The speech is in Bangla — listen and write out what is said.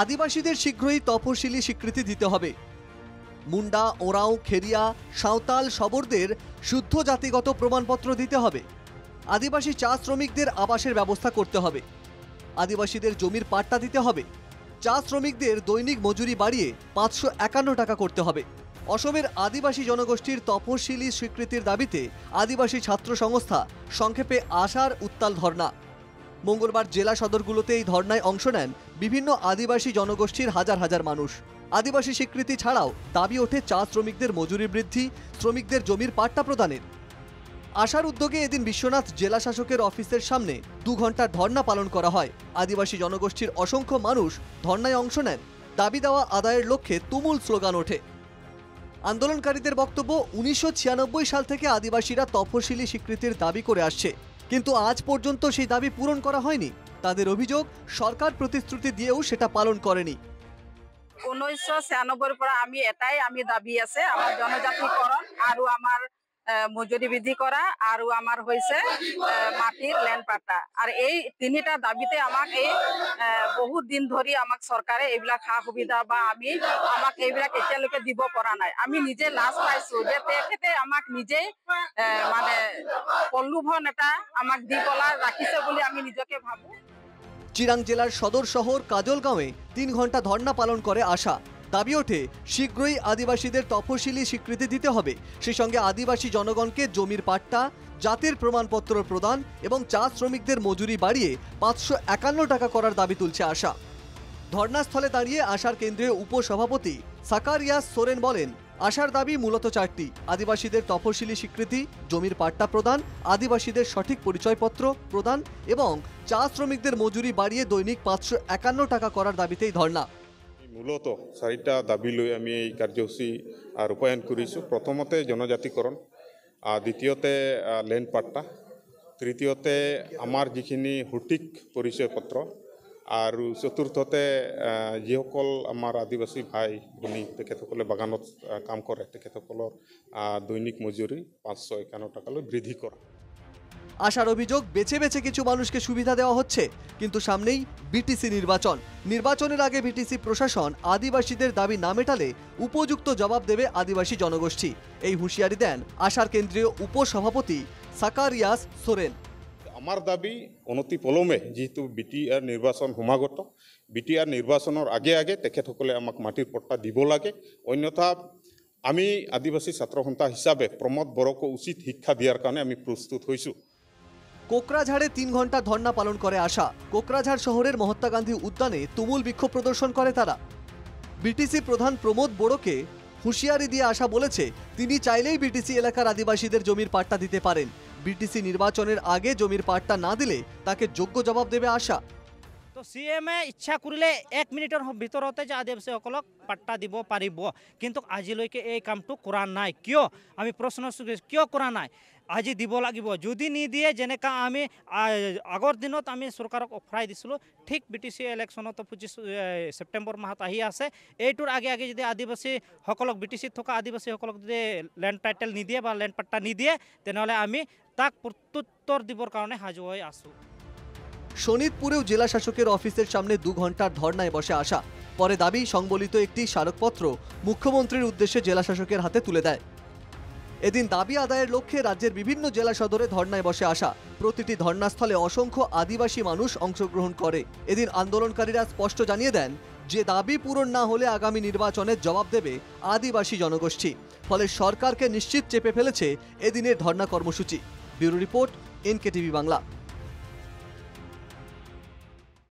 আদিবাসীদের শীঘ্রই তপশিলি স্বীকৃতি দিতে হবে। মুন্ডা, ওরাঁও, খেরিয়া, সাঁওতাল, শবরদের শুদ্ধ জাতিগত প্রমাণপত্র দিতে হবে। আদিবাসী চা শ্রমিকদের আবাসের ব্যবস্থা করতে হবে। আদিবাসীদের জমির পাট্টা দিতে হবে। চা শ্রমিকদের দৈনিক মজুরি বাড়িয়ে 551 টাকা করতে হবে। অসমের আদিবাসী জনগোষ্ঠীর তপশিলি স্বীকৃতির দাবিতে আদিবাসী ছাত্র সংস্থা সংক্ষেপে আশার উত্তাল ধর্না। মঙ্গলবার জেলা সদরগুলোতে এই ধর্নায় অংশ নেন বিভিন্ন আদিবাসী জনগোষ্ঠীর হাজার হাজার মানুষ। আদিবাসী স্বীকৃতি ছাড়াও দাবি ওঠে চা শ্রমিকদের মজুরি বৃদ্ধি, শ্রমিকদের জমির পাট্টা প্রদানের। আশার উদ্যোগে এদিন বিশ্বনাথ জেলা শাসকের অফিসের সামনে 2 ঘন্টার ধর্না পালন করা হয়। আদিবাসী জনগোষ্ঠীর অসংখ্য মানুষ ধর্নায় অংশ নেন। দাবি দেওয়া আদায়ের লক্ষ্যে তুমুল স্লোগান ওঠে। আন্দোলনকারীদের বক্তব্য, 1996 সাল থেকে আদিবাসীরা তপশিলি স্বীকৃতির দাবি করে আসছে, কিন্তু আজ পর্যন্ত সেই দাবি পূরণ করা হয়নি। তাদের অভিযোগ, সরকার প্রতিশ্রুতি দিয়েও সেটা পালন করেনি। 1996 পৰা আমি দাবী আছে আমাৰ জনজাতিকৰণ আৰু আমাৰ মজুরি বৃদ্ধি করা আর আমার হয়েছে মাটির ল্যান্ড পাট্টা। আর এই তিনটা দাবিতে আমাক এই বহুত দিন ধরে আমাক সরকারে এইবিলাক সা সুবিধা বা আমাক এইবিলাক এতিয়ালৈকে দিব পৰা নাই। আমি নিজে লাজ পাইছো যে তেখেতে আমাক নিজে মানে প্ৰলোভন এটা আমাক দি পেলাই ৰাখিছে বুলি আমি নিজকে ভাবো। চিরাং জেলার সদর শহর কাজলগাঁওয়ে 3 ঘন্টা ধর্না পালন করে আশা। দাবি ওঠে, শীঘ্রই আদিবাসীদের তপশিলি স্বীকৃতি দিতে হবে। সেই সঙ্গে আদিবাসী জনগণকে জমির পাট্টা, জাতির প্রমাণপত্র প্রদান এবং চা শ্রমিকদের মজুরি বাড়িয়ে 551 টাকা করার দাবি তুলছে আশা। ধর্নাস্থলে দাঁড়িয়ে আশার কেন্দ্রীয় উপসভাপতি সাকারিয়াস সোরেন বলেন, আশার দাবি মূলত 4টি: আদিবাসীদের তপশিলি স্বীকৃতি, জমির পাট্টা প্রদান, আদিবাসীদের সঠিক পরিচয়পত্র প্রদান এবং চা শ্রমিকদের মজুরি বাড়িয়ে দৈনিক 551 টাকা করার দাবিতেই ধর্না। মূলত 4টা দাবী লৈ আমি এই কাৰ্যসূচী ৰূপায়ণ কৰিছোঁ। প্ৰথমতে জনজাতিকৰণ, দ্বিতীয়তে লেণ্ড পাট্টা, তৃতীয়তে আমাৰ যিখিনি সঠিক পৰিচয় পত্ৰ, আৰু চতুৰ্থতে যিসকল আমাৰ আদিবাসী ভাই ভনী তেখেতসকলে বাগানত কাম কৰে তেখেতসকলৰ দৈনিক মজুৰি 551 টাকালৈ বৃদ্ধি কৰা। আশার অভিযোগ, বেছে বেছে কিছু মানুষকে সুবিধা দেওয়া হচ্ছে, কিন্তু সামনেই বিটিসি নির্বাচন। নির্বাচনের আগে বিটিসি প্রশাসন আদিবাসীদের দাবি না মেটালে উপযুক্ত জবাব দেবে আদিবাসী জনগোষ্ঠী। এই হুঁশিয়ারি দেন আশার কেন্দ্রীয় উপসভাপতি সাকারিয়াস সোরেন। আমাৰ দাবী অনতি পলমে, যেহেতু বিটিআৰ নিৰ্বাচন সমাগত, বিটিআৰ নিৰ্বাচনৰ আগে আগে তেখেতসকলে আমাক মাটিৰ পট্টা দিব লাগে। অন্যথা আমি আদিবাসী ছাত্ৰ সন্থা হিচাপে প্ৰমোদ বড়োক উচিত শিক্ষা দিয়াৰ কাৰণে আমি প্ৰস্তুত হৈছোঁ। কোকরাঝাড়ে 3 ঘন্টা ধর্না পালন করে আশা। কোকরাঝাড় শহরের মহাত্মা গান্ধী উদ্যানে তুমুল বিক্ষোভ প্রদর্শন করে তারা। বিটিসি প্রধান প্রমোদ বড়োকে হুঁশিয়ারি দিয়ে আশা বলেছে, তিনি চাইলেই বিটিসি এলাকার আদিবাসীদের জমির পাট্টা দিতে পারেন। বিটিসি নির্বাচনের আগে জমির পাট্টা না দিলে তাকে যোগ্য জবাব দেবে আশা। তো সিএমএ ইচ্ছা কৰিলে 1 মিনিটৰ ভিতৰতে যে আদিবাসীসকলক পাট্টা দিব পাৰিব, কিন্তু আজিলৈকে এই কামটো কৰা নাই। কিয়? আমি প্ৰশ্ন কিয় কৰা নাই? আজি দিব লাগিব। যদি নিদিয়ে, যেনেকা আমি আগৰ দিনত আমি চৰকাৰক অফৰাই দিছিলোঁ, ঠিক বিটিসি ইলেকশ্যনত 25 ছেপ্টেম্বৰ মাহত আহি আছে, এইটোৰ আগে আগে যদি আদিবাসীসকলক, বিটিচিত থকা আদিবাসীসকলক যদি লেণ্ড টাইটেল নিদিয়ে বা লেণ্ড পাট্টা নিদিয়ে, তেনেহ'লে আমি তাক প্ৰত্যুত্তৰ দিবৰ কাৰণে সাজু হৈ আছোঁ। শোণিতপুরেও জেলা শাসকের অফিসের সামনে 2 ঘন্টার ধর্নায় বসে আসা। পরে দাবি সংবলিত একটি স্মারকপত্র মুখ্যমন্ত্রীর উদ্দেশ্যে জেলা শাসকের হাতে তুলে দেয়। এদিন দাবি আদায়ের লক্ষ্যে রাজ্যের বিভিন্ন জেলা সদরে ধর্নায় বসে আসা। প্রতিটি ধর্নাস্থলে অসংখ্য আদিবাসী মানুষ অংশগ্রহণ করে। এদিন আন্দোলনকারীরা স্পষ্ট জানিয়ে দেন যে দাবি পূরণ না হলে আগামী নির্বাচনের জবাব দেবে আদিবাসী জনগোষ্ঠী। ফলে সরকারকে নিশ্চিত চেপে ফেলেছে এদিনের ধর্না কর্মসূচি। Bureau report, NKTV Bangla.